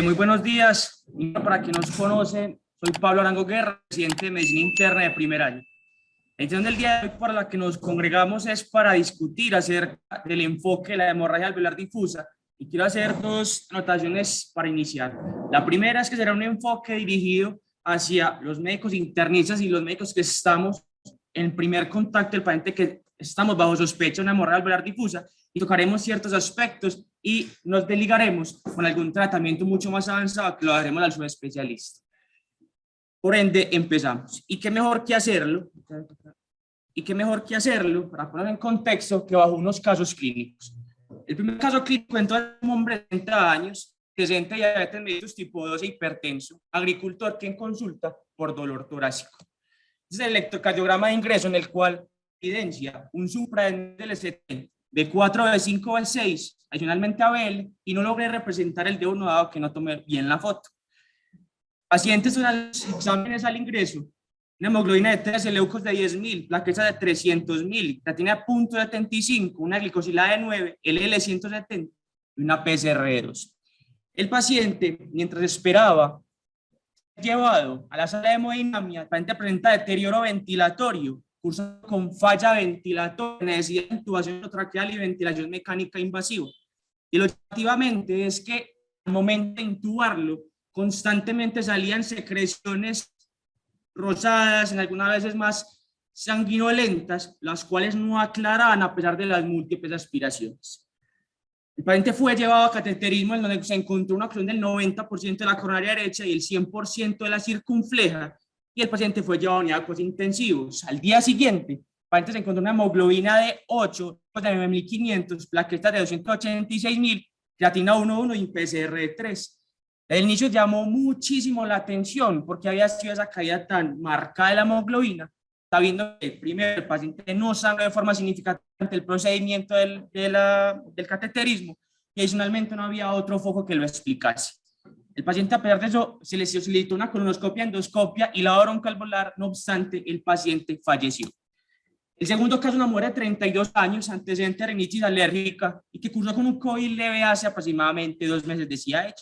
Muy buenos días. Para quien nos conoce, soy Pablo Arango Guerra, residente de Medicina Interna de primer año. La intención del día de hoy para la que nos congregamos es para discutir acerca del enfoque de la hemorragia alveolar difusa y quiero hacer dos anotaciones para iniciar. La primera es que será un enfoque dirigido hacia los médicos internistas y los médicos que estamos en primer contacto del paciente que estamos bajo sospecha de una hemorragia alveolar difusa y tocaremos ciertos aspectos y nos desligaremos con algún tratamiento mucho más avanzado que lo haremos al subespecialista. Por ende, empezamos. ¿Y qué mejor que hacerlo? ¿Y qué mejor que hacerlo para poner en contexto que bajo unos casos clínicos? El primer caso clínico entonces un hombre de 30 años, presenta diabetes mellitus tipo 2 e hipertenso, agricultor que en consulta por dolor torácico. Este es el electrocardiograma de ingreso en el cual evidencia un supra-LCT de 4 de 5 de 6, adicionalmente a BL, y no logré representar el dedo dado que no tomé bien la foto. Pacientes con exámenes al ingreso, una hemoglobina de 13, leucos de 10.000, plaquetas de 300.000, creatina de 0.75, una glicosilada de 9, LL 170 y una PCR de 2. El paciente, mientras esperaba, llevado a la sala de hemodinamia, el paciente presenta deterioro ventilatorio, curso con falla ventilatoria, necesidad de intubación traqueal y ventilación mecánica invasiva. Y lo llamativamente es que al momento de intubarlo, constantemente salían secreciones rosadas, en algunas veces más sanguinolentas, las cuales no aclaraban a pesar de las múltiples aspiraciones. El paciente fue llevado a cateterismo en donde se encontró una oclusión del 90% de la coronaria derecha y el 100% de la circunfleja, y el paciente fue llevado a unidad de cuidados intensivos. Al día siguiente, el paciente se encontró una hemoglobina de 8, de 9.500, plaquetas de 286.000, creatina 1,1 y PCR de 3. El inicio llamó muchísimo la atención porque había sido esa caída tan marcada de la hemoglobina, sabiendo que primero el paciente no sangra de forma significativa ante el procedimiento del cateterismo y adicionalmente no había otro foco que lo explicase. El paciente, a pesar de eso, se le solicitó una colonoscopia, endoscopia y lavado broncoalveolar, no obstante, el paciente falleció. El segundo caso, una mujer de 32 años, antecedente de rinitis alérgica y que cursó con un COVID leve hace aproximadamente 2 meses, decía ella.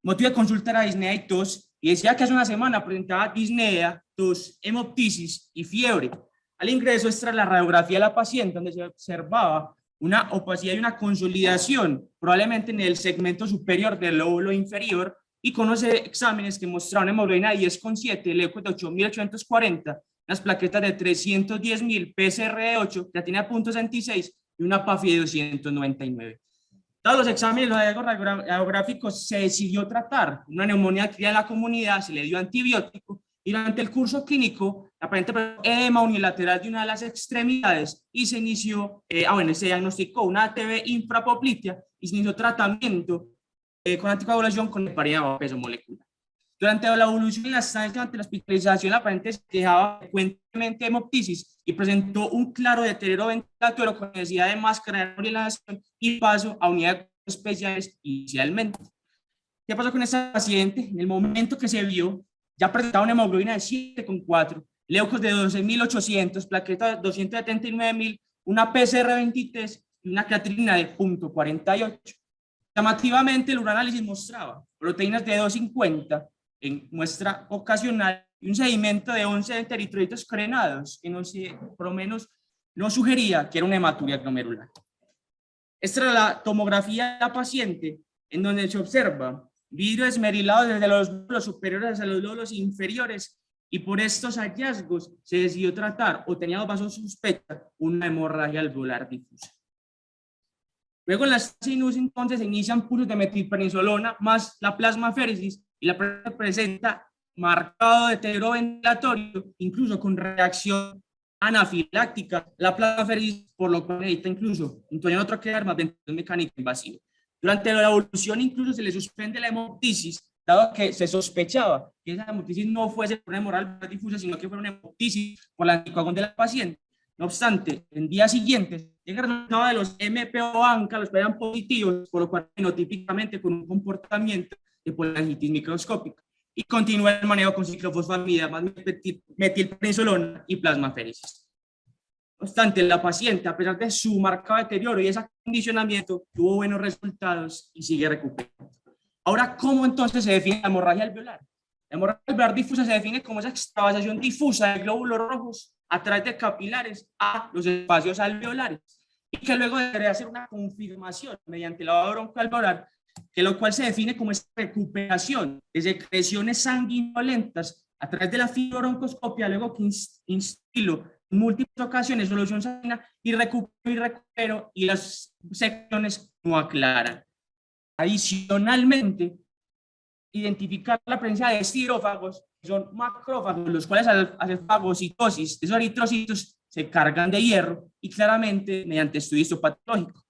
Motivo de consulta era disnea y tos, y decía que hace una semana presentaba disnea, tos, hemoptisis y fiebre. Al ingreso, extra la radiografía de la paciente, donde se observaba una opacidad y una consolidación, probablemente en el segmento superior del lóbulo inferior, y con unos exámenes que mostraron hemoglobina de 10,7, leucos de 8.840, unas plaquetas de 310.000, PCR de 8, creatina de 0.66 y una PAFI de 299. Todos los exámenes los radiográficos se decidió tratar una neumonía adquirida en la comunidad, se le dio antibiótico y durante el curso clínico aparentemente edema unilateral de una de las extremidades y se inició, se diagnosticó una ATV infrapoplitea y se inició tratamiento con anticoagulación con heparina bajo peso molecular. Durante la evolución en la estancia ante la hospitalización, la paciente se quejaba frecuentemente de hemoptisis y presentó un claro deterioro ventilatorio con necesidad de máscara de inhalación y paso a unidades especiales inicialmente. ¿Qué pasó con esta paciente? En el momento que se vio, ya presentaba una hemoglobina de 7,4, leucos de 12.800, plaquetas de 279.000, una PCR de 23 y una creatinina de 0.48. Llamativamente, el uranálisis mostraba proteínas de 250 en muestra ocasional y un sedimento de 11 eritrocitos crenados, que no sé, por lo menos no sugería que era una hematuria glomerular. Esta era la tomografía de la paciente, en donde se observa vidrio esmerilado desde los lóbulos superiores a los lóbulos inferiores, y por estos hallazgos se decidió tratar, o tenía bajo sospecha, una hemorragia alveolar difusa. Luego en la sinus entonces se inician pulsos de metilprednisolona más la plasmaféresis y la presenta marcado deterioro ventilatorio, incluso con reacción anafiláctica, la plasmaféresis, por lo cual necesita incluso intubación traqueal más ventilación mecánica invasiva. Durante la evolución incluso se le suspende la hemoptisis, dado que se sospechaba que esa hemoptisis no fuese por una hemorragia difusa, sino que fuera una hemoptisis por la anticoagulación de la paciente. No obstante, en días siguientes, llega el resultado de los MPO ANCA, los que eran positivos, por lo cual fenotípicamente con un comportamiento de polangitis microscópica. Y continúa el manejo con ciclofosfamida, más metilprednisolona y plasmaféresis. No obstante, la paciente, a pesar de su marcado deterioro y ese acondicionamiento, tuvo buenos resultados y sigue recuperando. Ahora, ¿cómo entonces se define la hemorragia alveolar? La hemorragia alveolar difusa se define como esa extravasación difusa de glóbulos rojos a través de capilares a los espacios alveolares y que luego debería hacer una confirmación mediante lavado broncoalveolar, que lo cual se define como esa recuperación de secreciones sanguinolentas a través de la fibrobroncoscopia, luego que instilo en múltiples ocasiones solución sanguínea y recupero y las secciones no aclaran. Adicionalmente, identificar la presencia de estirófagos, que son macrófagos, los cuales al hacer fagocitosis de esos eritrocitos se cargan de hierro y claramente mediante estudio histopatológico.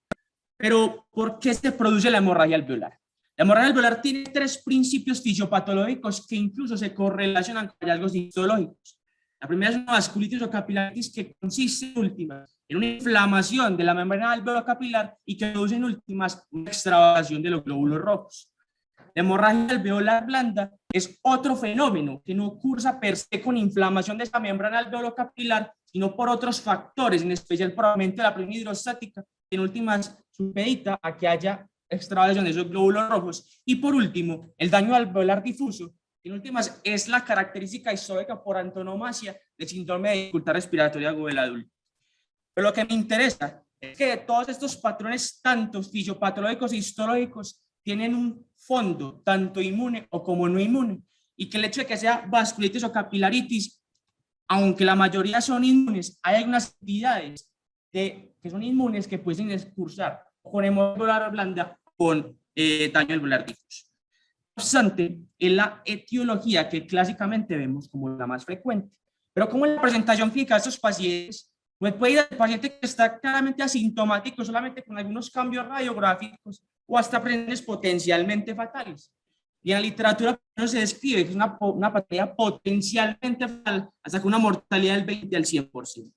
Pero, ¿por qué se produce la hemorragia alveolar? La hemorragia alveolar tiene tres principios fisiopatológicos que incluso se correlacionan con hallazgos histológicos. La primera es una vasculitis o capilaritis que consiste en últimas en una inflamación de la membrana alveolo-capilar y que produce en últimas una extravagación de los glóbulos rojos. La hemorragia alveolar blanda es otro fenómeno que no cursa per se con inflamación de esta membrana alveolo-capilar, sino por otros factores, en especial por aumento de la presión hidrostática, que en últimas supedita a que haya extravagación de esos glóbulos rojos. Y por último, el daño alveolar difuso, que en últimas es la característica histórica por antonomasia del síndrome de dificultad respiratoria aguda del adulto. Pero lo que me interesa es que todos estos patrones, tanto fisiopatológicos e histológicos, tienen un fondo, tanto inmune o como no inmune, y que el hecho de que sea vasculitis o capilaritis, aunque la mayoría son inmunes, hay algunas entidades que son inmunes que pueden excursar con hemorragia alveolar blanda con daño alveolar difuso. No obstante, es la etiología que clásicamente vemos como la más frecuente. Pero como en la presentación clínica de estos pacientes, pues puede ir al paciente que está claramente asintomático solamente con algunos cambios radiográficos o hasta presentes potencialmente fatales. Y en la literatura se describe que es una patología potencialmente fatal hasta con una mortalidad del 20 al 100%.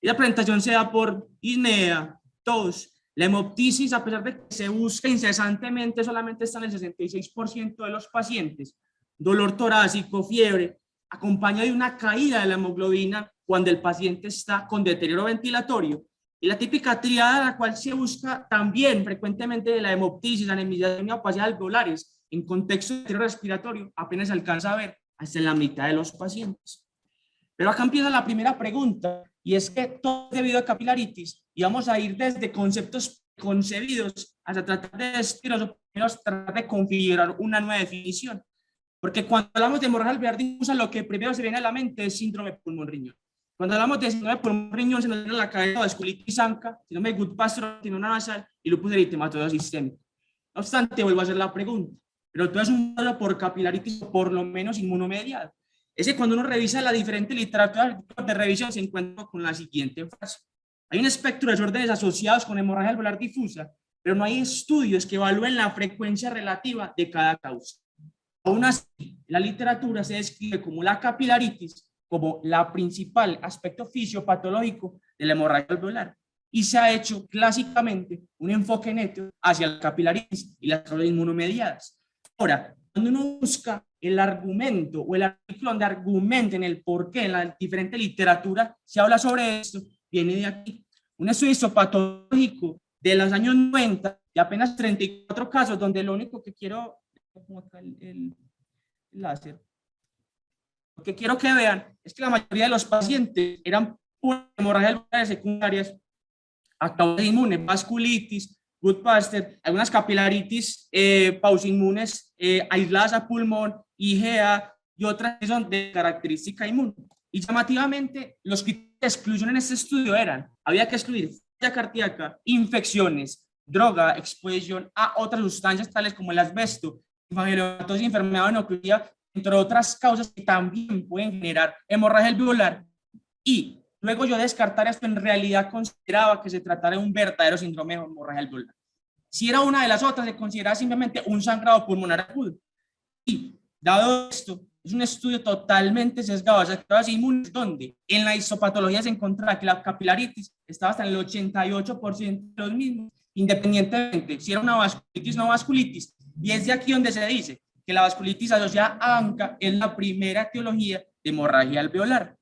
Y la presentación se da por disnea, tos, la hemoptisis, a pesar de que se busca incesantemente, solamente está en el 66% de los pacientes, dolor torácico, fiebre, acompañado de una caída de la hemoglobina cuando el paciente está con deterioro ventilatorio. Y la típica triada, la cual se busca también frecuentemente de la hemoptisis, anemia y opacidad alveolares, en contexto de deterioro respiratorio, apenas se alcanza a ver hasta en la mitad de los pacientes. Pero acá empieza la primera pregunta, y es que todo es debido a capilaritis, y vamos a ir desde conceptos concebidos hasta tratar de describirlos, o primero tratar de configurar una nueva definición. Porque cuando hablamos de hemorragia alveolar difusa, lo que primero se viene a la mente es síndrome pulmón-riñón. Cuando hablamos de síndrome pulmón-riñón, se nos viene a la cabeza vasculitis ANCA, síndrome de Goodpasture, síndrome nasal y lupus eritematoso sistémico. No obstante, vuelvo a hacer la pregunta, pero todo es un modelo por capilaritis, por lo menos inmunomediado. Es que cuando uno revisa la diferente literatura de revisión, se encuentra con la siguiente frase. Hay un espectro de desórdenes asociados con hemorragia alveolar difusa, pero no hay estudios que evalúen la frecuencia relativa de cada causa. Aún así, la literatura se describe como la capilaritis como la principal aspecto fisiopatológico de la hemorragia alveolar y se ha hecho clásicamente un enfoque neto hacia la capilaritis y las causas inmunomediadas. Ahora, cuando uno busca el argumento o el artículo donde argumenten el por qué en la diferente literatura se habla sobre esto, viene de aquí. Un estudio histopatológico de los años 90 de apenas 34 casos, donde lo único que quiero, como acá el láser, lo que quiero que vean es que la mayoría de los pacientes eran hemorragias alveolares secundarias a causa inmune, vasculitis, Goodpasture, algunas capilaritis pausinmunes aisladas a pulmón, IgA y otras que son de característica inmune. Y llamativamente, los criterios de exclusión en este estudio eran, había que excluir falla cardíaca, infecciones, droga, exposición a otras sustancias tales como el asbesto, infagiocitosis, enfermedad venocluida, entre otras causas que también pueden generar hemorragia alveolar. Y luego yo descartar esto, en realidad consideraba que se tratara de un verdadero síndrome de hemorragia alveolar. Si era una de las otras, se consideraba simplemente un sangrado pulmonar agudo. Y dado esto, es un estudio totalmente sesgado hacia causas inmunes, donde en la histopatología se encontraba que la capilaritis estaba hasta en el 88% de los mismos, independientemente si era una vasculitis o no vasculitis. Y es de aquí donde se dice que la vasculitis asociada a ANCA es la primera etiología de hemorragia alveolar.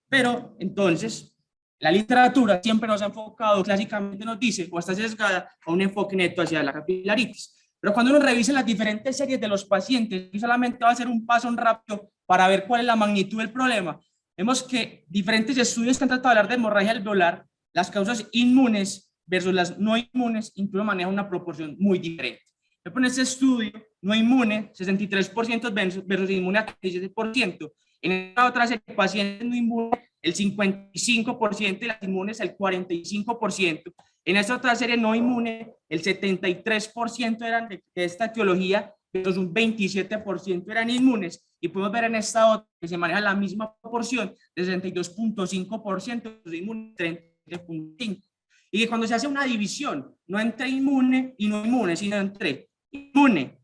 Pero entonces, La literatura siempre nos ha enfocado, clásicamente nos dice, o está sesgada a un enfoque neto hacia la capilaritis. Pero cuando uno revisa las diferentes series de los pacientes, solamente va a hacer un paso rápido para ver cuál es la magnitud del problema. Vemos que diferentes estudios que han tratado de hablar de hemorragia alveolar, las causas inmunes versus las no inmunes, incluso manejan una proporción muy diferente. En este estudio, no inmune, 63% versus inmune a 37%. En esta otra serie de pacientes no inmunes, el 55% y las inmunes el 45%. En esta otra serie no inmune, el 73% eran de esta etiología, pero un 27% eran inmunes. Y podemos ver en esta otra que se maneja la misma proporción de 62.5% de inmunes, 30.5%. Y que cuando se hace una división, no entre inmune y no inmune, sino entre inmune,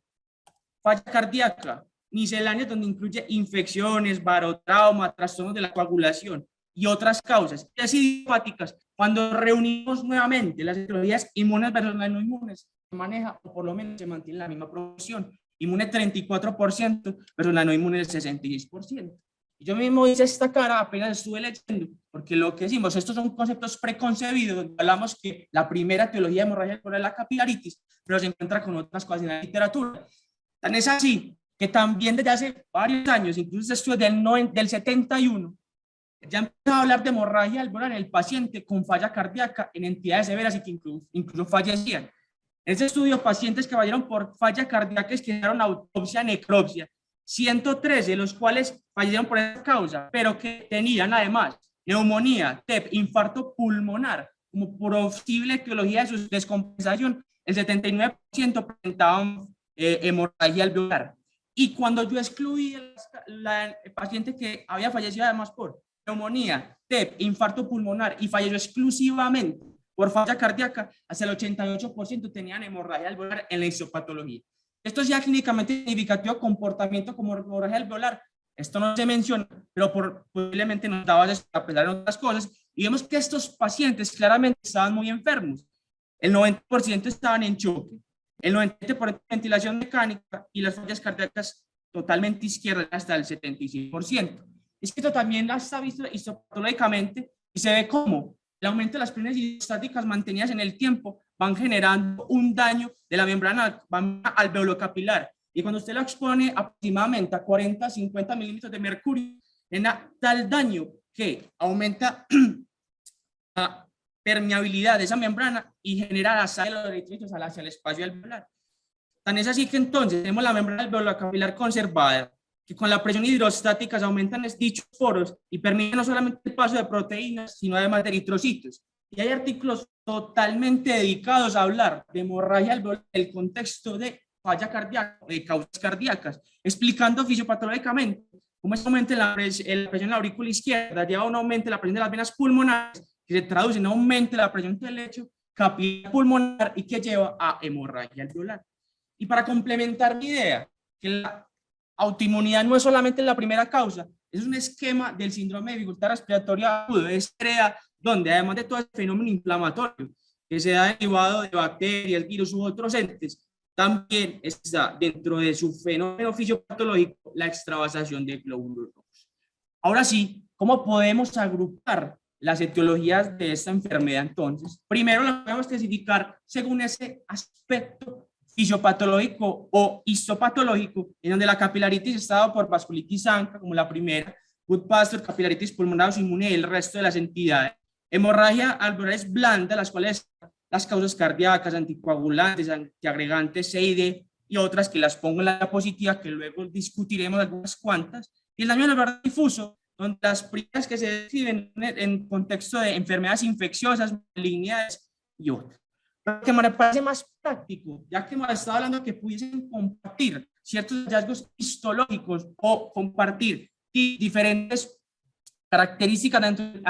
falla cardíaca, misceláneas donde incluye infecciones, barotrauma, trastornos de la coagulación y otras causas, y así idiopáticas. Cuando reunimos nuevamente las etiologías inmunes versus las no inmunes, se maneja o por lo menos se mantiene la misma proporción. Inmune 34% versus la no inmune el 66%. Y yo mismo hice esta cara apenas estuve leyendo, porque lo que decimos, estos son conceptos preconcebidos, donde hablamos que la primera teología de hemorragia alveolar es la capilaritis, pero se encuentra con otras cosas en la literatura. Tan es así que también desde hace varios años, incluso estudios del 71, ya empezaba a hablar de hemorragia alveolar en el paciente con falla cardíaca en entidades severas y que incluso fallecían. En este estudio, pacientes que fallecieron por falla cardíaca que quedaron autopsia, necropsia, 113 de los cuales fallecieron por esa causa, pero que tenían además neumonía, TEP, infarto pulmonar, como posible etiología de su descompensación, el 79% presentaban hemorragia alveolar. Y cuando yo excluí el paciente que había fallecido además por neumonía, TEP, infarto pulmonar y falleció exclusivamente por falla cardíaca, hasta el 88% tenían hemorragia alveolar en la histopatología. Esto es ya clínicamente significativo comportamiento como hemorragia alveolar. Esto no se menciona, pero posiblemente nos daba a pesar de otras cosas. Y vemos que estos pacientes claramente estaban muy enfermos. El 90% estaban en choque, el 90% ventilación mecánica y las fallas cardíacas totalmente izquierdas hasta el 75%. Es que esto también está visto histopatológicamente y se ve cómo el aumento de las presiones hidrostáticas mantenidas en el tiempo van generando un daño de la membrana alveolocapilar. Y cuando usted lo expone aproximadamente a 40, 50 milímetros de mercurio, genera tal daño que aumenta la permeabilidad de esa membrana y genera la sal de los eritrocitos hacia el espacio alveolar. Tan es así que entonces tenemos la membrana alveolocapilar conservada, que con la presión hidrostática se aumentan dichos poros y permiten no solamente el paso de proteínas, sino además de eritrocitos. Y hay artículos totalmente dedicados a hablar de hemorragia alveolar en el contexto de falla cardíaca, de causas cardíacas, explicando fisiopatológicamente cómo es un aumento en la presión en la aurícula izquierda, lleva a un aumento en la presión de las venas pulmonares, que se traduce en un aumento de la presión del lecho capilar pulmonar y que lleva a hemorragia alveolar. Y para complementar mi idea, que la autoinmunidad no es solamente la primera causa, es un esquema del síndrome de dificultad respiratoria aguda, es crea donde además de todo el fenómeno inflamatorio que se da derivado de bacterias, virus u otros entes, también está dentro de su fenómeno fisiopatológico la extravasación de glóbulos rojos. Ahora sí, ¿cómo podemos agrupar las etiologías de esta enfermedad entonces? Primero las podemos clasificar según ese aspecto fisiopatológico o histopatológico, en donde la capilaritis está dada por vasculitis ANCA como la primera, Goodpasture, capilaritis pulmonar autoinmune y el resto de las entidades. Hemorragia alveolares blanda, las cuales las causas cardíacas, anticoagulantes, antiagregantes, CID y otras que las pongo en la diapositiva, que luego discutiremos algunas cuantas. Y el daño alveolar difuso, donde las primeras que se describen en contexto de enfermedades infecciosas, malignidades y otras. Lo que me parece más práctico, ya que hemos estado hablando que pudiesen compartir ciertos hallazgos histológicos o compartir diferentes características dentro del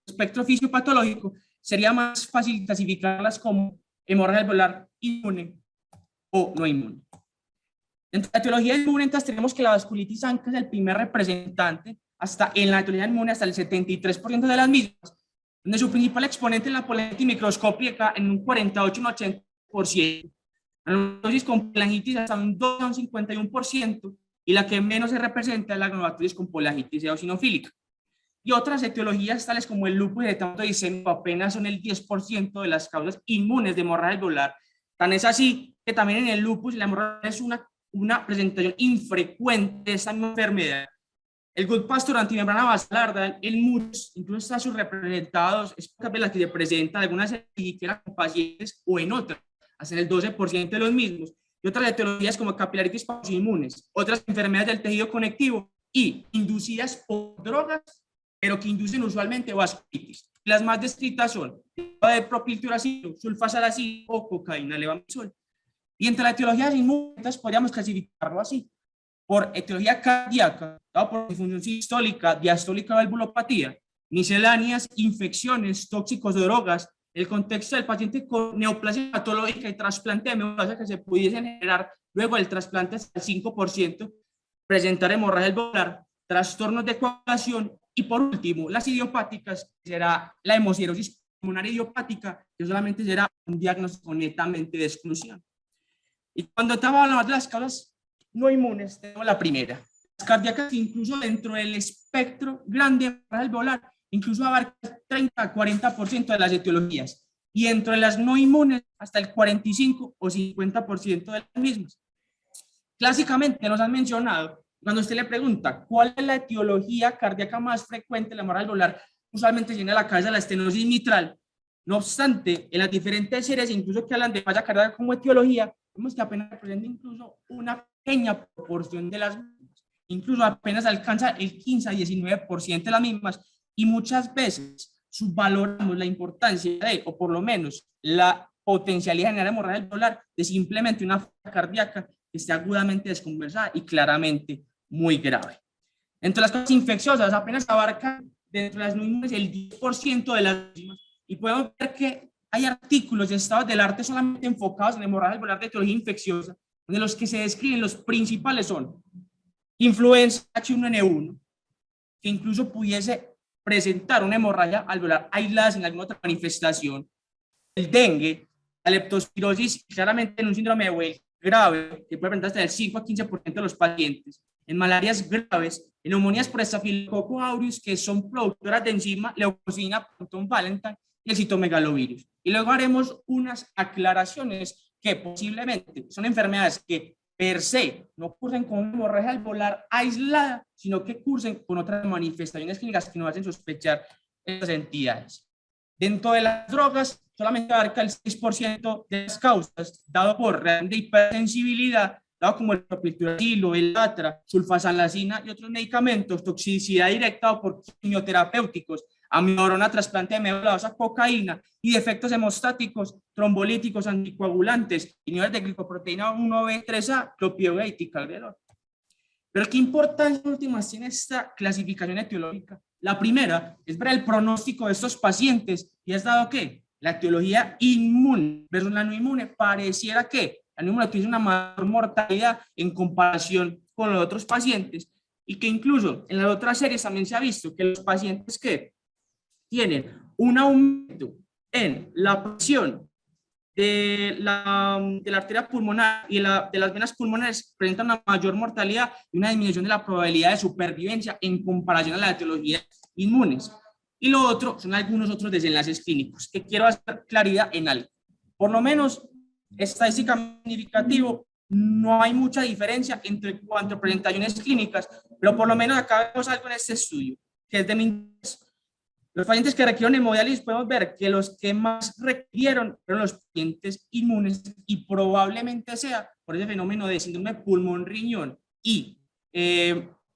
espectro fisiopatológico, sería más fácil clasificarlas como hemorragia alveolar inmune o no inmune. Dentro de la etiología inmune, entonces tenemos que la vasculitis ANCA es el primer representante, hasta en la etiología inmune hasta el 73% de las mismas, donde su principal exponente es la politis microscópica en un 48 un 80%, la dosis con polangitis hasta un 2 a un 51%, y la que menos se representa es la granulomatosis con polangitis eosinofílica. y otras etiologías tales como el lupus y el eritematoso dissémico apenas son el 10% de las causas inmunes de hemorragia alveolar. Tan es así que también en el lupus la hemorragia es una presentación infrecuente de esta enfermedad. El Goodpasture antimembrana basal, el MURS, incluso está subrepresentados, es pocas veces las que se presentan algunas siquiera con pacientes o en otras, hasta en el 12% de los mismos, y otras etiologías como capilaritis paucoinmunes, otras enfermedades del tejido conectivo y inducidas por drogas, pero que inducen usualmente vasculitis. Las más descritas son propiltiuracilo, sulfasalacilo o cocaína levamisol. Y entre las etiologías inmunes podríamos clasificarlo así: por etiología cardíaca, por disfunción sistólica, diastólica, valvulopatía, misceláneas, infecciones, tóxicos de drogas, el contexto del paciente con neoplasia patológica y trasplante de médula que se pudiesen generar luego del trasplante hasta el 5%, presentar hemorragia alveolar, trastornos de coagulación y por último las idiopáticas, será la hemocierosis pulmonar idiopática, que solamente será un diagnóstico netamente de exclusión. Y cuando estamos hablando de las causas no inmunes, tenemos la primera, las cardíacas, incluso dentro del espectro grande de hemorragia alveolar, incluso abarca 30 a 40% de las etiologías, y entre las no inmunes hasta el 45 o 50% de las mismas. Clásicamente nos han mencionado, cuando usted le pregunta cuál es la etiología cardíaca más frecuente de la hemorragia alveolar, usualmente tiene a la cabeza la estenosis mitral. No obstante, en las diferentes series, incluso que hablan de falla cardíaca como etiología, vemos que apenas representa incluso una pequeña proporción de las mismas, incluso apenas alcanza el 15 a 19% de las mismas, y muchas veces subvaloramos la importancia de, o por lo menos la potencialidad de generar hemorragia alveolar de simplemente una falla cardíaca que esté agudamente descompensada y claramente muy grave. Entre las causas infecciosas apenas abarcan dentro de las no inmunes el 10% de las mismas, y podemos ver que hay artículos de estados del arte solamente enfocados en hemorragia alveolar de etiología infecciosa, de los que se describen los principales son influenza H1N1, que incluso pudiese presentar una hemorragia alveolar aislada sin alguna otra manifestación, el dengue, la leptospirosis, claramente en un síndrome de Weil grave, que puede presentar hasta el 5 a 15% de los pacientes, en malarias graves, en neumonías por Staphylococcus aureus, que son productoras de enzima leucocina, proton valentine, y el citomegalovirus. Y luego haremos unas aclaraciones que posiblemente son enfermedades que per se no cursen con una hemorragia alveolar aislada, sino que cursen con otras manifestaciones clínicas que nos hacen sospechar estas entidades. Dentro de las drogas, solamente abarca el 6% de las causas, dado por reacción de hipersensibilidad, dado como el propiltiuracilo, el atra, sulfasalacina y otros medicamentos, toxicidad directa o por quimioterapéuticos, amiodarona, trasplante de médula ósea, cocaína y defectos hemostáticos, trombolíticos, anticoagulantes, inhibidores de glicoproteína 1B3A, clopidogrel y calderol. Pero ¿qué importancia últimas tiene esta clasificación etiológica? La primera es ver el pronóstico de estos pacientes, y es dado que la etiología inmune versus la no inmune pareciera que la no inmune tiene una mayor mortalidad en comparación con los otros pacientes, y que incluso en las otras series también se ha visto que los pacientes que tienen un aumento en la presión de la arteria pulmonar y de las venas pulmonares presentan una mayor mortalidad y una disminución de la probabilidad de supervivencia en comparación a las etiologías inmunes. Y lo otro son algunos otros desenlaces clínicos, que quiero hacer claridad en algo. Por lo menos, estadísticamente significativo, no hay mucha diferencia entre cuanto a presentaciones clínicas, pero por lo menos acá vemos algo en este estudio, que es de mi interés. Los pacientes que requirieron hemodiálisis, podemos ver que los que más requirieron fueron los pacientes inmunes, y probablemente sea por ese fenómeno de síndrome pulmón-riñón y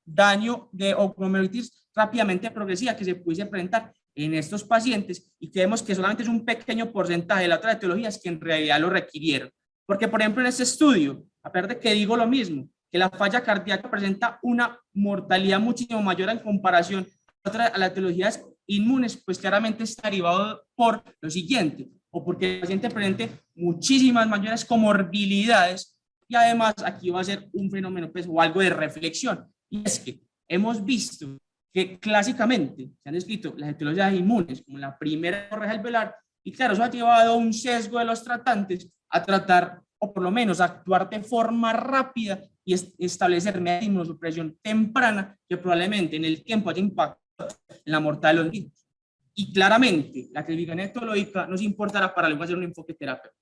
daño de o glomerulitis rápidamente progresiva que se pudiese presentar en estos pacientes, y que vemos que solamente es un pequeño porcentaje de las otras etiologías que en realidad lo requirieron. Porque, por ejemplo, en este estudio, a pesar de que digo lo mismo, que la falla cardíaca presenta una mortalidad muchísimo mayor en comparación a las etiologías inmunes, pues claramente está derivado por lo siguiente, o porque el paciente presente muchísimas mayores comorbilidades, y además aquí va a ser un fenómeno pues, o algo de reflexión, y es que hemos visto que clásicamente se han descrito las etiologías inmunes como la primera hemorragia alveolar, y claro, eso ha llevado a un sesgo de los tratantes a tratar, o por lo menos actuar de forma rápida y establecer mecanismos de supresión temprana que probablemente en el tiempo haya impactado en la mortal de los niños. Y claramente, la clasificación etológica nos importará para luego hacer un enfoque terapéutico.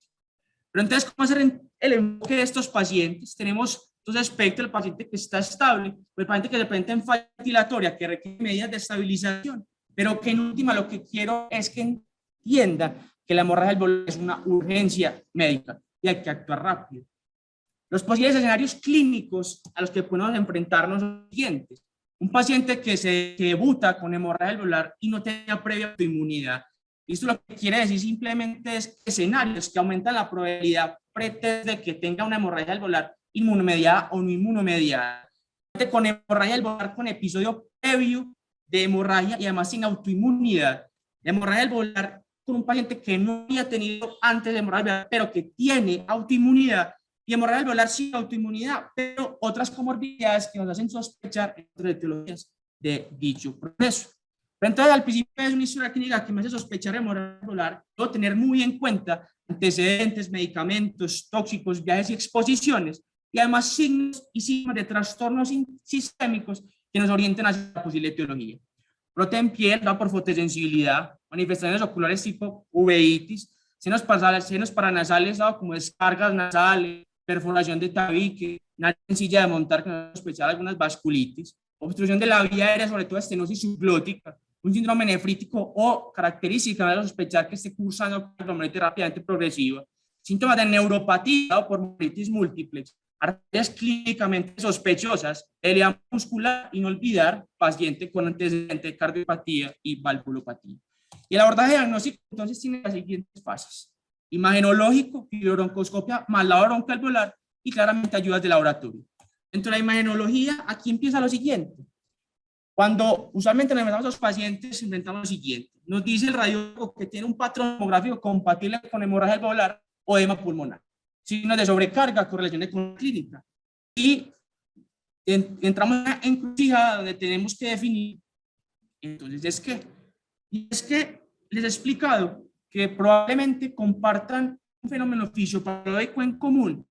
Pero entonces, ¿cómo hacer el enfoque de estos pacientes? Tenemos dos aspectos: el paciente que está estable, el paciente que de repente en falla ventilatoria, que requiere medidas de estabilización, pero que en última lo que quiero es que entienda que la hemorragia alveolar es una urgencia médica y hay que actuar rápido. Los posibles escenarios clínicos a los que podemos enfrentarnos son los siguientes: un paciente que debuta con hemorragia alveolar y no tenía previa autoinmunidad. Esto lo que quiere decir simplemente es escenarios que aumentan la probabilidad pretest de que tenga una hemorragia alveolar inmunomediada o no inmunomediada. Con hemorragia alveolar con episodio previo de hemorragia y además sin autoinmunidad. La hemorragia alveolar con un paciente que no había tenido antes de hemorragia alveolar, pero que tiene autoinmunidad, y hemorragia alveolar sin autoinmunidad, pero otras comorbilidades que nos hacen sospechar entre etiologías de dicho proceso. Pero entonces, al principio es una historia clínica que me hace sospechar hemorragia alveolar. Debo tener muy en cuenta antecedentes, medicamentos tóxicos, viajes y exposiciones, y además signos y síntomas de trastornos sistémicos que nos orienten hacia la posible etiología. Brote en piel dado por fotosensibilidad, manifestaciones oculares tipo uveitis, senos paranasales dado como descargas nasales, perforación de tabique, nariz sencilla de montar que nos sospechar algunas vasculitis, obstrucción de la vía aérea, sobre todo estenosis subglótica, un síndrome nefrítico o característica de sospechar que esté cursando glomerulitis rápidamente progresiva, síntomas de neuropatía dado por neuritis múltiplex, arterias clínicamente sospechosas, hernia muscular y no olvidar paciente con antecedente de cardiopatía y valvulopatía. Y el abordaje diagnóstico entonces tiene las siguientes fases: imagenológico, fibrobroncoscopia más la broncoalveolar y claramente ayudas de laboratorio. Dentro de la imagenología, aquí empieza lo siguiente. Cuando usualmente nos enfrentamos a los pacientes, inventamos lo siguiente: nos dice el radiólogo que tiene un patrón tomográfico compatible con hemorragia alveolar o edema pulmonar, signos de sobrecarga, correlaciones con la clínica, y entramos en una encrucijada donde tenemos que definir, entonces, es que les he explicado que probablemente compartan un fenómeno fisiopatológico en común,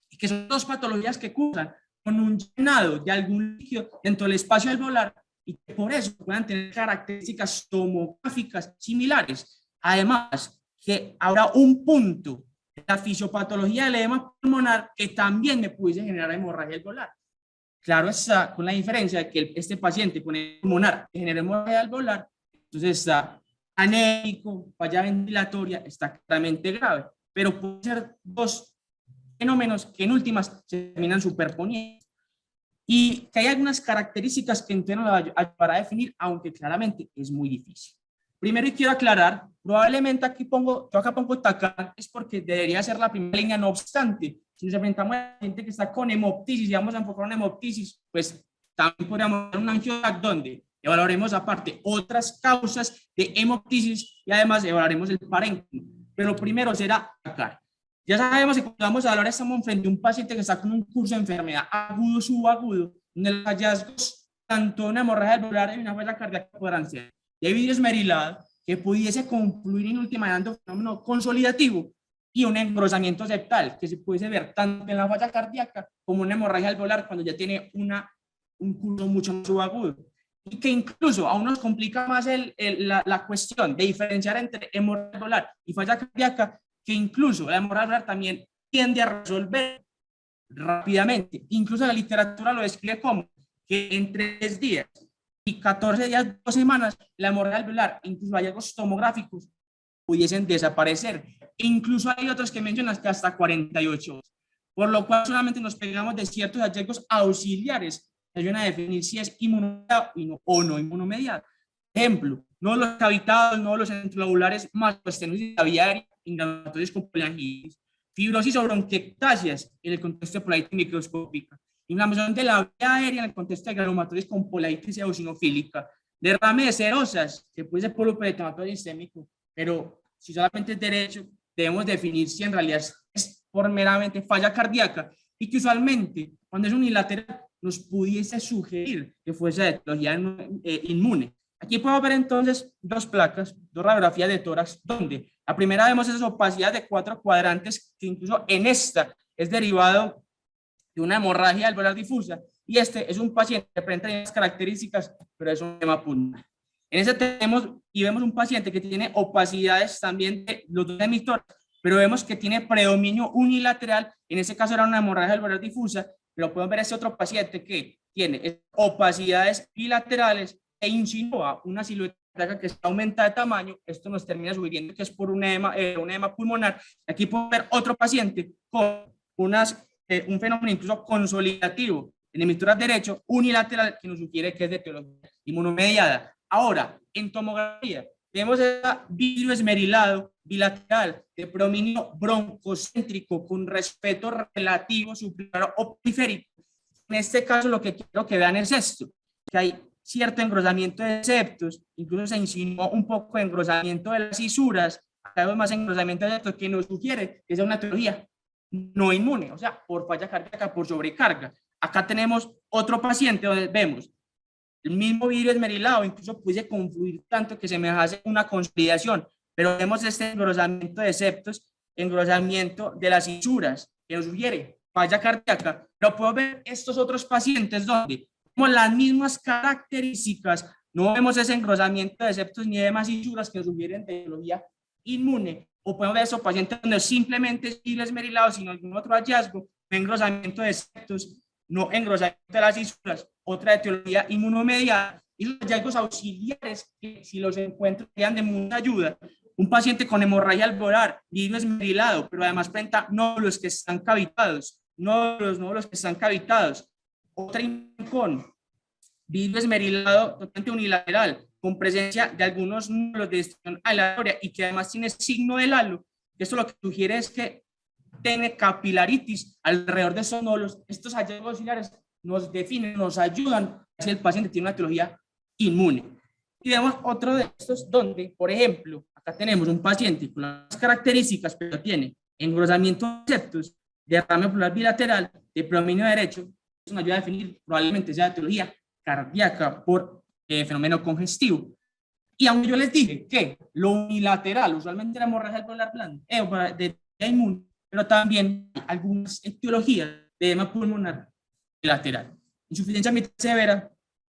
y que son dos patologías que cursan con un llenado de algún líquido dentro del espacio alveolar, y que por eso puedan tener características tomográficas similares. Además, que habrá un punto de la fisiopatología del edema pulmonar que también me pudiese generar hemorragia alveolar. Claro está, con la diferencia de que este paciente con edema pulmonar que genera hemorragia alveolar, entonces está anémico, falla ventilatoria, está claramente grave, pero pueden ser dos fenómenos que en últimas se terminan superponiendo, y que hay algunas características que entonces nos ayudará a definir, aunque claramente es muy difícil. Primero, y quiero aclarar, probablemente yo acá pongo TACAN, es porque debería ser la primera línea. No obstante, si nos enfrentamos a gente que está con hemoptisis y vamos a enfocar en hemoptisis, pues también podríamos dar un angiotac donde evaluaremos aparte otras causas de hemoptisis y además evaluaremos el parénquima. Pero primero será TACAN. Ya sabemos que cuando vamos a hablar, estamos frente a un paciente que está con un curso de enfermedad agudo, subagudo, donde los hallazgos, tanto una hemorragia alveolar y una falla cardíaca, podrán ser de esmerilado, que pudiese concluir en última dando fenómeno consolidativo, y un engrosamiento septal, que se pudiese ver tanto en la falla cardíaca como en una hemorragia alveolar cuando ya tiene un curso mucho más subagudo. Y que incluso aún nos complica más la cuestión de diferenciar entre hemorragia alveolar y falla cardíaca, que incluso la hemorragia alveolar también tiende a resolver rápidamente. Incluso la literatura lo describe como que entre 3 días y 14 días, 2 semanas, la hemorragia alveolar, incluso hallazgos tomográficos, pudiesen desaparecer. Incluso hay otros que mencionan que hasta 48 horas. Por lo cual solamente nos pegamos de ciertos hallazgos auxiliares que ayudan a definir si es inmunomediado o no inmunomediado. Ejemplo, nódulos cavitados, nódulos centrolobulares más estenosis de la vía aérea, inflamatorios con poliangitis, fibrosis o bronquiectasias en el contexto de politis microscópica, inflamación de la vía aérea en el contexto de granulomatosis con politis eosinofílica, derrame de serosas, que puede ser polo peritoneo sistémico, pero si solamente es derecho, debemos definir si en realidad es por meramente falla cardíaca, y que usualmente, cuando es unilateral, nos pudiese sugerir que fuese de etiología inmune. Aquí podemos ver entonces dos placas, dos radiografías de tórax, donde la primera vemos esas opacidades de 4 cuadrantes, que incluso en esta es derivado de una hemorragia alveolar difusa, Y este es un paciente que presenta las características, pero es un edema pulmonar. En ese tenemos y vemos un paciente que tiene opacidades también de los dos emisores, pero vemos que tiene predominio unilateral. En ese caso era una hemorragia alveolar difusa, pero podemos ver este otro paciente que tiene opacidades bilaterales e insinúa una silueta que está aumentada de tamaño. Esto nos termina sugiriendo que es por un edema pulmonar. Aquí podemos ver otro paciente con un fenómeno incluso consolidativo en emisoras derecho unilateral que nos sugiere que es de etiología inmunomediada. Ahora, en tomografía, tenemos el vidrio esmerilado bilateral de predominio broncocéntrico con respeto relativo superior o periférico. En este caso, lo que quiero que vean es esto, que hay cierto engrosamiento de septos, incluso se insinuó un poco de engrosamiento de las cisuras, acá vemos más engrosamiento de septos que nos sugiere que es una etiología no inmune, o sea, por falla cardíaca, por sobrecarga. Acá tenemos otro paciente donde vemos el mismo vidrio esmerilado, incluso puede confluir tanto que se me hace una consolidación, pero vemos este engrosamiento de septos, engrosamiento de las cisuras, que nos sugiere falla cardíaca, pero puedo ver estos otros pacientes donde tenemos las mismas características, no vemos ese engrosamiento de septos ni de más cisuras que nos sugieren etiología inmune, o podemos ver esos pacientes donde simplemente es vidrio esmerilado, sino algún otro hallazgo, engrosamiento de septos, no engrosamiento de las cisuras, otra etiología inmunomediada, y los hallazgos auxiliares que si los encuentro serían de mucha ayuda. Un paciente con hemorragia alveolar, vidrio esmerilado, pero además presenta nódulos que están cavitados, nódulos que están cavitados. Otra con vidrio esmerilado totalmente unilateral, con presencia de algunos nódulos de destrucción aleatoria y que además tiene signo del halo. Esto lo que sugiere es que tiene capilaritis alrededor de esos nódulos. Estos hallazgos auxiliares nos definen, nos ayudan si el paciente tiene una etiología inmune. Y vemos otro de estos donde, por ejemplo, acá tenemos un paciente con las características, pero tiene engrosamiento de septos, derrame pleural bilateral, de predominio derecho. Eso nos ayuda a definir probablemente sea etiología cardíaca por fenómeno congestivo. Y aunque yo les dije que lo unilateral, usualmente la hemorragia alveolar blanda, de inmune, pero también hay algunas etiologías de edema pulmonar bilateral. Insuficiencia mitral severa,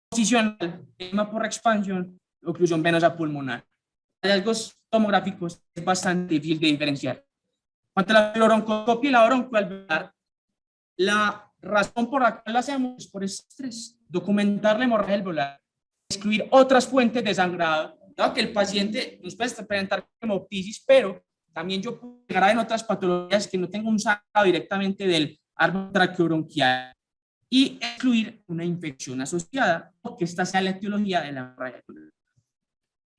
posicional, edema por expansión, oclusión venosa pulmonar. Hallazgos tomográficos es bastante difícil de diferenciar. Cuanto a la broncoscopia y la broncoalveolar, la razón por la cual la hacemos es por estrés, documentar la hemorragia alveolar, excluir otras fuentes de sangrado, dado que el paciente nos puede presentar hemoptisis, pero también yo puedo llegar en otras patologías que no tengo un sangrado directamente del árbol traqueobronquial y excluir una infección asociada, porque esta sea la etiología de la hemorragia alveolar.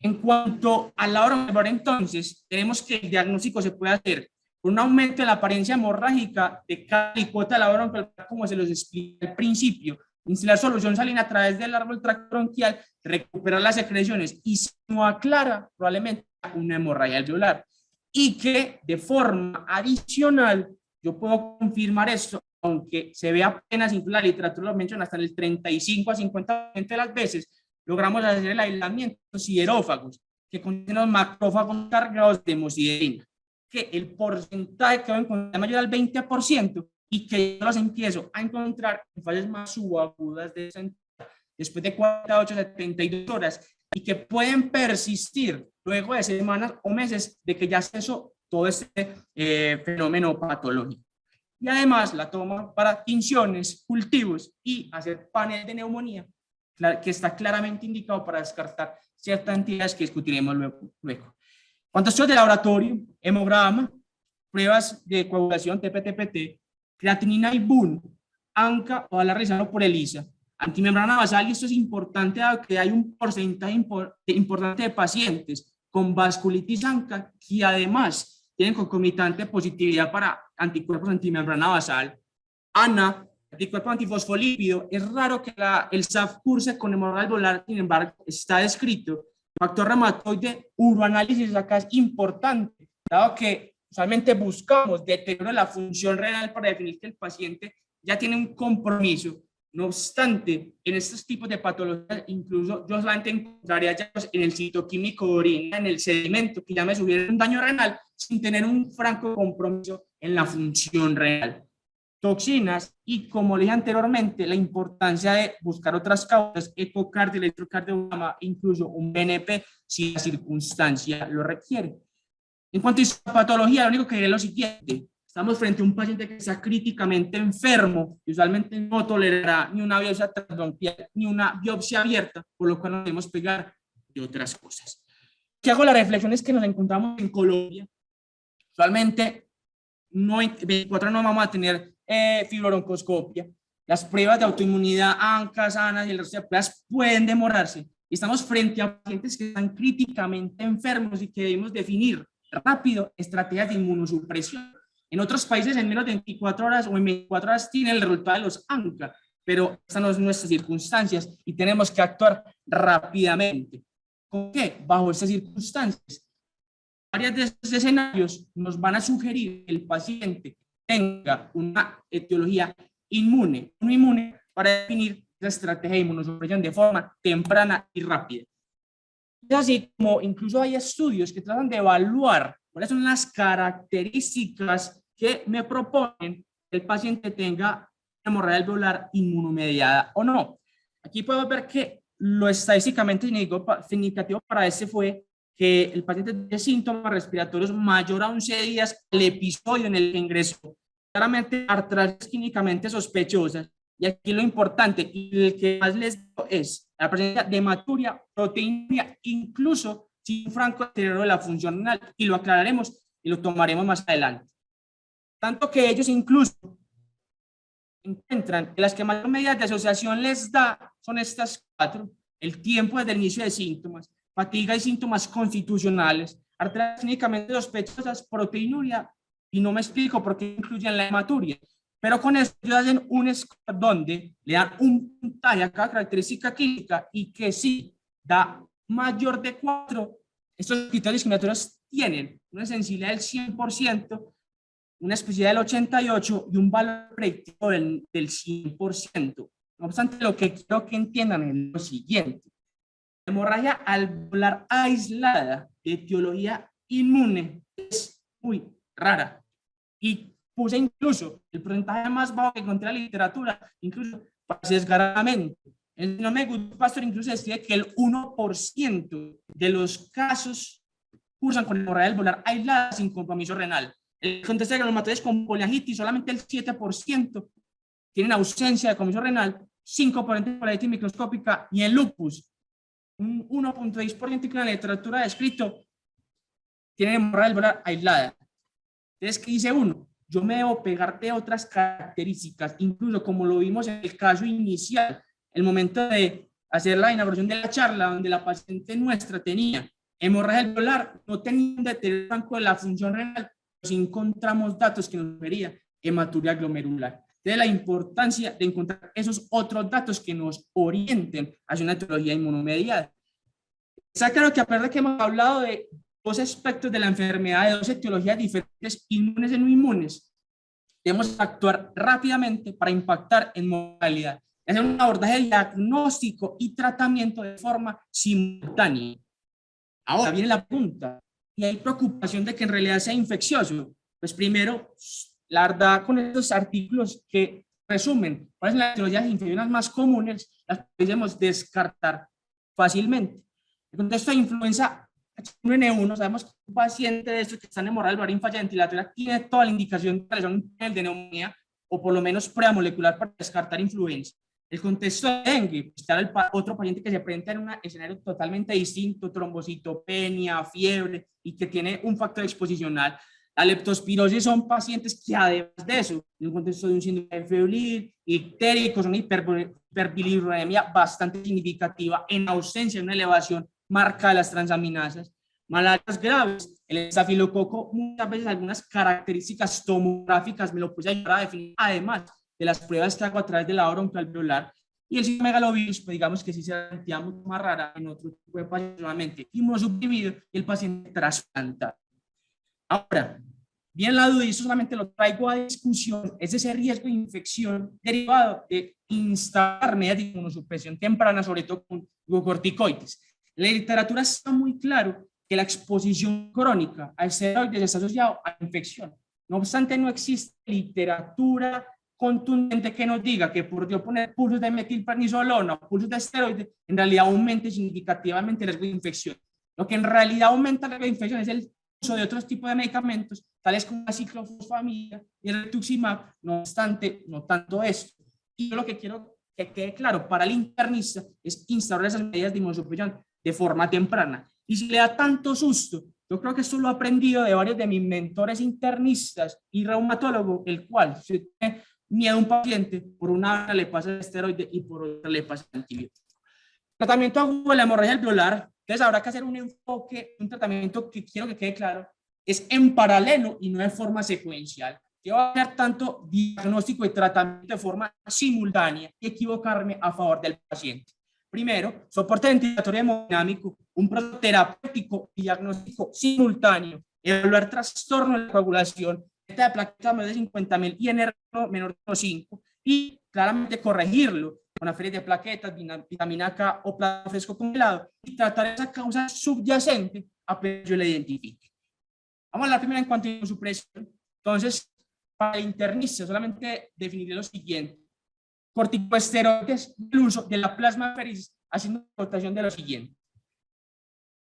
En cuanto a la hemorragia, entonces, tenemos que el diagnóstico se puede hacer con un aumento de la apariencia hemorrágica de cada licota de la bronquial, como se los expliqué al principio, instilar solución salina a través del árbol traqueobronquial, recuperar las secreciones y si no aclara, probablemente una hemorragia alveolar. Y que de forma adicional, yo puedo confirmar esto, aunque se ve apenas, incluso la literatura lo menciona, hasta en el 35 a 50% de las veces, logramos hacer el aislamiento de siderófagos, que contienen los macrófagos cargados de hemosiderina, que el porcentaje que voy a encontrar mayor al 20% y que yo los empiezo a encontrar en fases más subagudas de después de 48 a 72 horas y que pueden persistir luego de semanas o meses de que ya cesó todo este fenómeno patológico. Y además la toma para tinciones, cultivos y hacer panel de neumonía, que está claramente indicado para descartar ciertas entidades que discutiremos luego. ¿Cuántos estudios de laboratorio, hemograma, pruebas de coagulación, TPTPT, creatinina y BUN, ANCA o la realizado por ELISA, antimembrana basal? Y esto es importante dado que hay un porcentaje importante de pacientes con vasculitis ANCA que además tienen concomitante positividad para anticuerpos antimembrana basal. ANA, anticuerpo antifosfolípido, es raro que el SAF curse con hemorragia alveolar, sin embargo, está descrito. Factor reumatoide, uroanálisis acá es importante, dado que usualmente buscamos deterioro de la función renal para definir que el paciente ya tiene un compromiso. No obstante, en estos tipos de patologías, incluso yo solamente encontraría ya en el citoquímico de orina, en el sedimento, que ya me sugiere un daño renal sin tener un franco compromiso en la función renal. toxinas y, como le dije anteriormente, la importancia de buscar otras causas, ecocardio, electrocardiograma, incluso un BNP si la circunstancia lo requiere. En cuanto a patología, lo único que diré es lo siguiente: estamos frente a un paciente que está críticamente enfermo y usualmente no tolerará ni una biopsia transbronquial ni una biopsia abierta, por lo cual nos debemos pegar de otras cosas. ¿Qué hago? La reflexión es que nos encontramos en Colombia. Usualmente 24 no vamos a tener fibrobroncoscopia. Las pruebas de autoinmunidad, ANCA, SANA y el resto de pruebas pueden demorarse. Estamos frente a pacientes que están críticamente enfermos y que debemos definir rápido estrategias de inmunosupresión. En otros países en menos de 24 horas o en 24 horas tienen el resultado de los ANCA, pero estas no son nuestras circunstancias y tenemos que actuar rápidamente. ¿Con qué? Bajo estas circunstancias. Varios de estos escenarios nos van a sugerir que el paciente tenga una etiología inmune, no inmune, para definir la estrategia de inmunosupresión de forma temprana y rápida. Es así como incluso hay estudios que tratan de evaluar cuáles son las características que me proponen que el paciente tenga hemorragia alveolar inmunomediada o no. Aquí podemos ver que lo estadísticamente significativo para este fue que el paciente tiene síntomas respiratorios mayor a 11 días al episodio en el que ingresó. Claramente artritis clínicamente sospechosas. Y aquí lo importante y el que más les digo es la presencia de hematuria, proteinuria, incluso sin un franco deterioro de la función renal, y lo aclararemos y lo tomaremos más adelante. Tanto que ellos incluso encuentran que las que mayor medidas de asociación les da son estas cuatro: el tiempo desde el inicio de síntomas, fatiga y síntomas constitucionales, arterias clínicamente sospechosas, proteinuria, y no me explico por qué incluyen la hematuria. Pero con esto ellos hacen un score donde le dan un puntaje a cada característica clínica y que si da mayor de 4, estos criterios discriminatorios tienen una sensibilidad del 100%, una especificidad del 88% y un valor predictivo del 100%. No obstante, lo que quiero que entiendan es lo siguiente: la hemorragia alveolar aislada de etiología inmune es muy rara, y puse incluso el porcentaje más bajo que encontré en la literatura, incluso sesgadamente. El síndrome de Goodpasture incluso describe que el 1% de los casos cursan con hemorragia alveolar aislada sin compromiso renal. El contexto de granulomatoses con poliangitis, solamente el 7% tienen ausencia de compromiso renal, 5% de poliangitis microscópica, y en lupus, un 1.6% que en la literatura descrito tienen hemorragia alveolar aislada. Entonces, ¿qué dice uno? Yo me debo pegar de otras características, incluso como lo vimos en el caso inicial, el momento de hacer la inauguración de la charla, donde la paciente nuestra tenía hemorragia alveolar, no tenía un deterioro franco de la función renal, pero sí encontramos datos que nos vería hematuria glomerular. Entonces, la importancia de encontrar esos otros datos que nos orienten hacia una etiología inmunomediada. Está claro que a pesar de que hemos hablado de dos aspectos de la enfermedad, de dos etiologías diferentes, inmunes y no inmunes, debemos actuar rápidamente para impactar en mortalidad, hacer un abordaje diagnóstico y tratamiento de forma simultánea. Ahora viene la pregunta: ¿y hay preocupación de que en realidad sea infeccioso? Pues primero, la verdad, con estos artículos que resumen cuáles son las etiologías infecciosas más comunes, las podemos descartar fácilmente. En contexto de influenza H1N1, sabemos que un paciente de estos que están en hemorragia alveolar en falla ventilatoria tiene toda la indicación de realizar un panel de neumonía o por lo menos prueba molecular para descartar influenza. El contexto de dengue, pues, otro paciente que se presenta en un escenario totalmente distinto, trombocitopenia, fiebre, y que tiene un factor exposicional. La leptospirosis son pacientes que, además de eso, en un contexto de un síndrome febril, ictérico, son hiperbilirubinemia bastante significativa en ausencia de una elevación marca de las transaminasas. Malarias graves, el estafilococo, muchas veces algunas características tomográficas me lo puse a ayudar a definir, además de las pruebas que hago a través de la broncoalveolar. Y el citomegalovirus, pues digamos que sí se sentía mucho más rara en otro tipo de pacientes, solamente inmunosuprimido y el paciente trasplantado. Ahora, bien la duda, y eso solamente lo traigo a discusión, es ese riesgo de infección derivado de instalar medidas de inmunosupresión temprana, sobre todo con glucocorticoides. La literatura está muy claro que la exposición crónica a esteroides está asociado a infección. No obstante, no existe literatura contundente que nos diga que por yo poner pulsos de metilprednisolona o pulsos de esteroides, en realidad aumente significativamente el riesgo de infección. Lo que en realidad aumenta el riesgo de infección es el uso de otros tipos de medicamentos, tales como la ciclofosfamida y el rituximab, no obstante, no tanto esto. Y yo lo que quiero que quede claro para el internista es instaurar esas medidas de inmunosupresión de forma temprana. Y si le da tanto susto, yo creo que esto lo he aprendido de varios de mis mentores internistas y reumatólogos, el cual, si tiene miedo a un paciente, por una le pasa el esteroide y por otra le pasa el antibiótico. Tratamiento agudo de la hemorragia alveolar, entonces habrá que hacer un enfoque, un tratamiento que quiero que quede claro, es en paralelo y no de forma secuencial. Yo voy a hacer tanto diagnóstico y tratamiento de forma simultánea y equivocarme a favor del paciente. Primero, soporte ventilatorio hemodinámico, un proceso terapéutico y diagnóstico simultáneo, evaluar trastorno de coagulación, meta de plaquetas menor de 50.000 y NR menor de 5 y claramente corregirlo con aferes de plaquetas, vitamina K o plasma fresco congelado y tratar esa causa subyacente apenas yo la identifique. Vamos a la primera en cuanto a su presión. Entonces, para el internista solamente definiré lo siguiente. Corticosteroides, el uso de la plasmaféresis haciendo rotación de lo siguiente.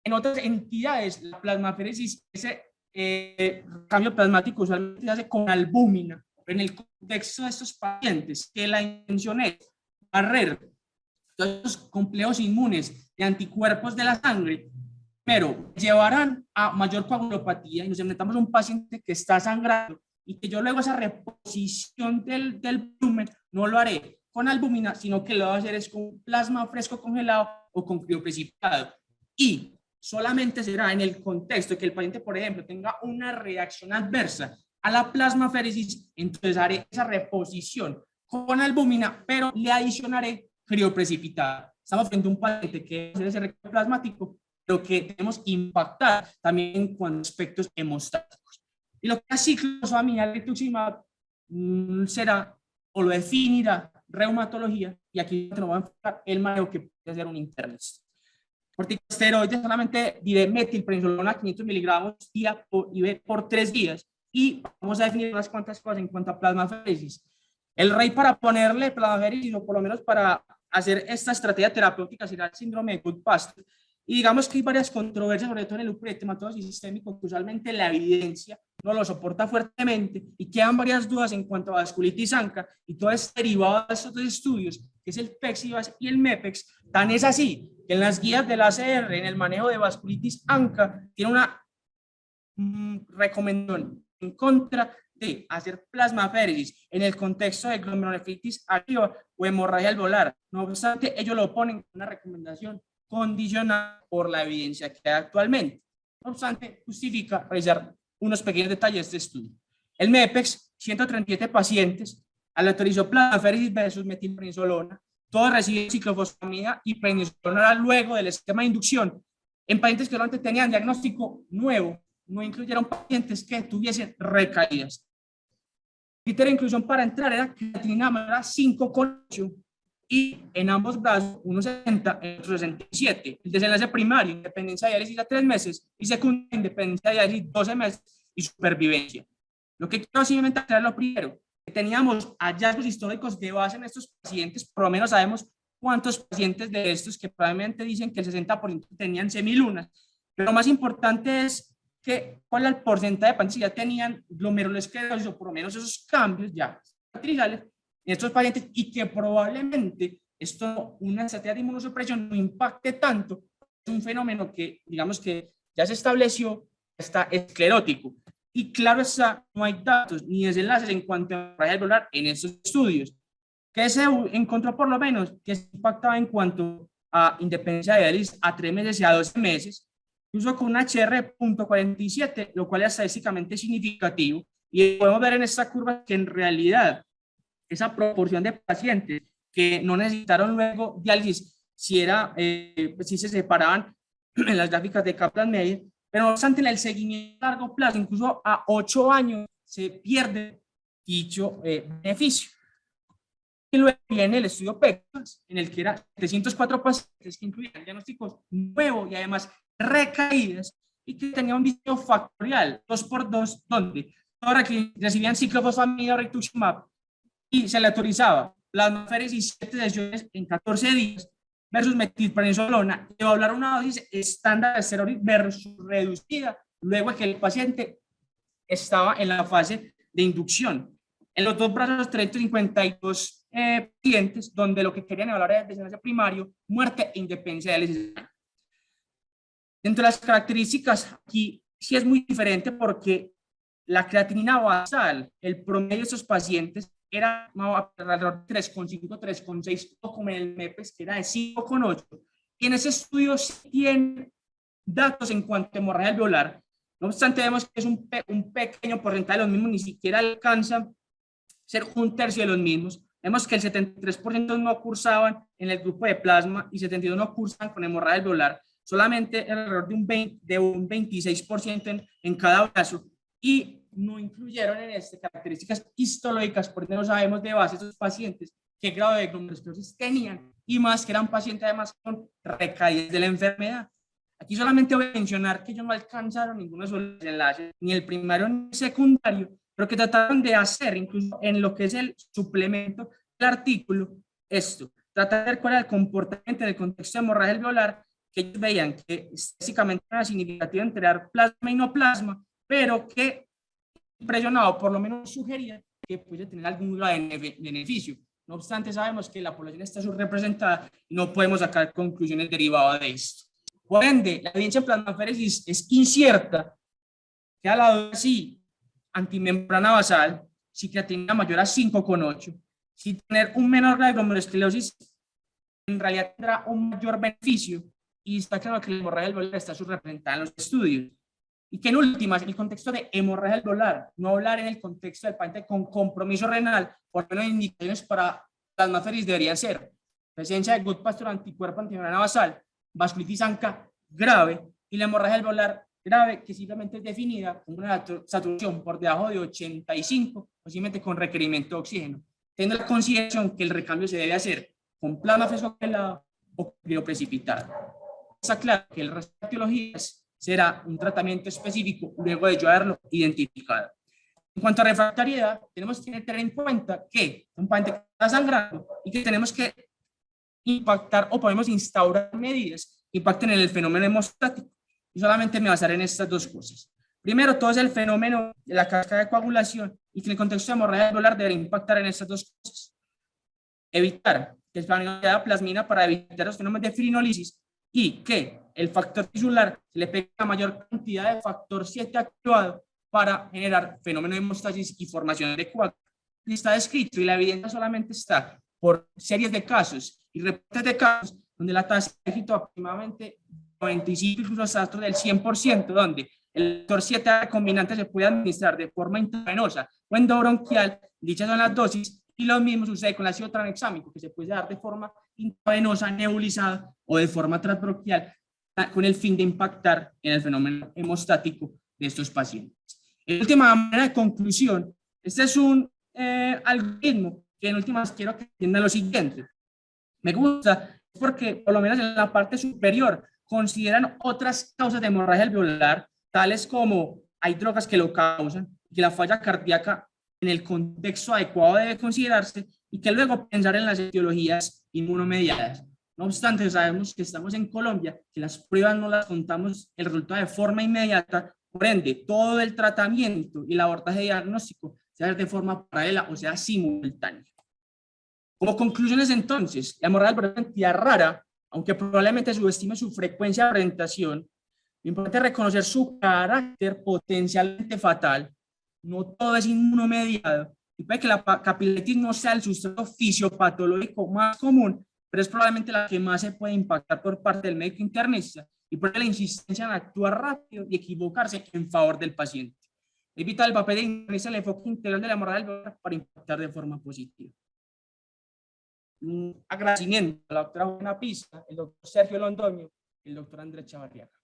En otras entidades, la plasmaféresis, ese cambio plasmático usualmente se hace con albúmina, pero en el contexto de estos pacientes, que la intención es barrer todos los complejos inmunes de anticuerpos de la sangre, pero llevarán a mayor coagulopatía y nos enfrentamos a un paciente que está sangrando y que yo luego esa reposición del volumen no lo haré con albúmina, sino que lo voy a hacer es con plasma fresco congelado o con crioprecipitado. Y solamente será en el contexto de que el paciente, por ejemplo, tenga una reacción adversa a la plasmaféresis, entonces haré esa reposición con albúmina, pero le adicionaré crioprecipitado. Estamos frente a un paciente que es ese recambio plasmático, pero que debemos impactar también en cuanto a aspectos hemostáticos. Y lo que es ciclofosfamida, rituximab, será o lo definirá reumatología, y aquí te lo voy a enfocar el manejo que puede hacer un internista. Corticosteroides, solamente diré metilprednisolona 500 miligramos día por 3 días, y vamos a definir unas cuantas cosas en cuanto a plasmaféresis. El rey para ponerle plasmaféresis, o por lo menos para hacer esta estrategia terapéutica, será el síndrome de Goodpasture. Y digamos que hay varias controversias, sobre todo en el lupus eritematoso sistémico, que usualmente la evidencia no lo soporta fuertemente y quedan varias dudas en cuanto a vasculitis ANCA y todo es derivado de estos dos estudios, que es el PEXIVAS y el MEPEX. Tan es así que en las guías del ACR, en el manejo de vasculitis ANCA, tiene una recomendación en contra de hacer plasmaféresis en el contexto de glomerulonefritis activa o hemorragia alveolar. No obstante, ellos lo ponen con una recomendación condicionada por la evidencia que hay actualmente. No obstante, justifica realizar unos pequeños detalles de este estudio. El MEPEX, 137 pacientes, autorizó plasmaféresis versus metilprednisolona. Todos reciben ciclofosfamida y prednisolona luego del esquema de inducción. En pacientes que solamente tenían diagnóstico nuevo, no incluyeron pacientes que tuviesen recaídas. El criterio de inclusión para entrar era creatinina mayor a 5 con 8 y en ambos brazos, uno 60 y otro 67. El desenlace primario, independencia de diálisis a 3 meses y secundario, independencia de diálisis 12 meses y supervivencia. Lo que quiero simplemente aclarar lo primero, que teníamos hallazgos históricos de base en estos pacientes, por lo menos sabemos cuántos pacientes de estos que probablemente dicen que el 60% tenían semilunas, pero lo más importante es que cuál era el porcentaje de pacientes que ya tenían glomerulosclerosis o por lo menos esos cambios ya arteriales en estos pacientes y que probablemente esto, una estrategia de inmunosupresión no impacte tanto, es un fenómeno que digamos que ya se estableció, está esclerótico. Y claro está, no hay datos ni desenlaces en cuanto a hemorragia alveolar en estos estudios. Que se encontró por lo menos que se impactaba en cuanto a independencia de diálisis a 3 meses y a 12 meses, incluso con un HR.47, lo cual es estadísticamente significativo. Y podemos ver en esta curva que en realidad esa proporción de pacientes que no necesitaron luego diálisis, si se separaban en las gráficas de Kaplan-Meier, pero no obstante en el seguimiento a largo plazo, incluso a 8 años, se pierde dicho beneficio. Y luego viene el estudio PECAS, en el que eran 704 pacientes que incluían diagnósticos nuevos y además recaídas y que tenía un diseño factorial 2x2, donde todos recibían ciclofosfamida o rituximab y se le autorizaba plasmaféresis 7 sesiones en 14 días versus metilprednisolona, y hablar una dosis estándar de esteroide versus reducida luego de que el paciente estaba en la fase de inducción. En los dos brazos 352 pacientes donde lo que querían evaluar era desenlace primario, muerte e independencia del escenario. Dentro de las características, aquí sí es muy diferente porque la creatinina basal, el promedio de estos pacientes era alrededor de 3,5, 3,6, como en el MEPES, que era de 5,8. Y en ese estudio sí tienen datos en cuanto a hemorragia alveolar. No obstante, vemos que es un pequeño porcentaje de los mismos, ni siquiera alcanza a ser un tercio de los mismos. Vemos que el 73% no cursaban en el grupo de plasma y 72% no cursaban con hemorragia alveolar, solamente alrededor de un 26% en cada brazo, y no incluyeron en este características histológicas, porque no sabemos de base estos pacientes qué grado de glomerulosclerosis tenían, y más que eran pacientes además con recaídas de la enfermedad. Aquí solamente voy a mencionar que ellos no alcanzaron ninguno de esos enlaces, ni el primario ni el secundario, pero que trataron de hacer, incluso en lo que es el suplemento del artículo, esto, tratar de ver cuál era el comportamiento en el contexto de hemorragia alveolar, que ellos veían que básicamente era significativo entre plasma y no plasma, pero que impresionado, por lo menos sugería que puede tener algún grado de beneficio. No obstante, sabemos que la población está subrepresentada y no podemos sacar conclusiones derivadas de esto. Por ende, la evidencia en plasmaféresis es incierta, que a la dosis antimembrana basal, si creatinina mayor a 5,8, si tener un menor grado de glomerulosclerosis, en realidad tendrá un mayor beneficio, y está claro que la hemorragia alveolar está subrepresentada en los estudios. Y que en últimas, en el contexto de hemorragia alveolar, no hablar en el contexto del paciente con compromiso renal, por lo menos indicaciones para plasmaféresis deberían ser presencia de Good Pasture anticuerpo antimembrana basal, vasculitis ANCA grave y la hemorragia alveolar grave, que simplemente es definida como una saturación por debajo de 85, posiblemente con requerimiento de oxígeno, teniendo la consideración que el recambio se debe hacer con plasma fosforilado o crioprecipitado. Está claro que el resto de etiologías será un tratamiento específico luego de yo haberlo identificado. En cuanto a refractariedad, tenemos que tener en cuenta que un paciente que está sangrando y que tenemos que impactar o podemos instaurar medidas que impacten en el fenómeno hemostático. Y solamente me basaré en estas dos cosas. Primero, todo es el fenómeno de la cascada de coagulación, y que en el contexto de hemorragia alveolar debería impactar en estas dos cosas. Evitar que el fenómeno plasmina para evitar los fenómenos de fibrinolisis, y que el factor tisular se le pegue la mayor cantidad de factor 7 activado para generar fenómeno de hemostasis y formación de coágulos. Está descrito, y la evidencia solamente está por series de casos y reportes de casos donde la tasa de éxito aproximadamente 95, incluso hasta del 100%, donde el factor 7 recombinante se puede administrar de forma intravenosa o endobronquial. Dichas son las dosis, y lo mismo sucede con el ácido tranexámico, que se puede dar de forma intravenosa, nebulizada o de forma transbronquial, con el fin de impactar en el fenómeno hemostático de estos pacientes. En última manera de conclusión, este es un algoritmo que en últimas quiero que entiendan lo siguiente. Me gusta porque por lo menos en la parte superior consideran otras causas de hemorragia alveolar, tales como hay drogas que lo causan, que la falla cardíaca en el contexto adecuado debe considerarse, y que luego pensar en las etiologías inmunomediadas. No obstante, sabemos que estamos en Colombia, que las pruebas no las contamos el resultado de forma inmediata, por ende, todo el tratamiento y el abordaje diagnóstico sea de forma paralela o sea simultánea. Como conclusiones, entonces, la hemorragia alveolar es una entidad rara, aunque probablemente subestime su frecuencia de presentación. Lo importante es reconocer su carácter potencialmente fatal. No todo es inmunomediado, y puede que la capilaritis no sea el sustrato fisiopatológico más común, pero es probablemente la que más se puede impactar por parte del médico internista, y por la insistencia en actuar rápido y equivocarse en favor del paciente. Es vital el papel de internista, el enfoque integral de la hemorragia alveolar para impactar de forma positiva. Un agradecimiento a la doctora Juana Pisa, el doctor Sergio Londoño y el doctor Andrés Chavarriaga.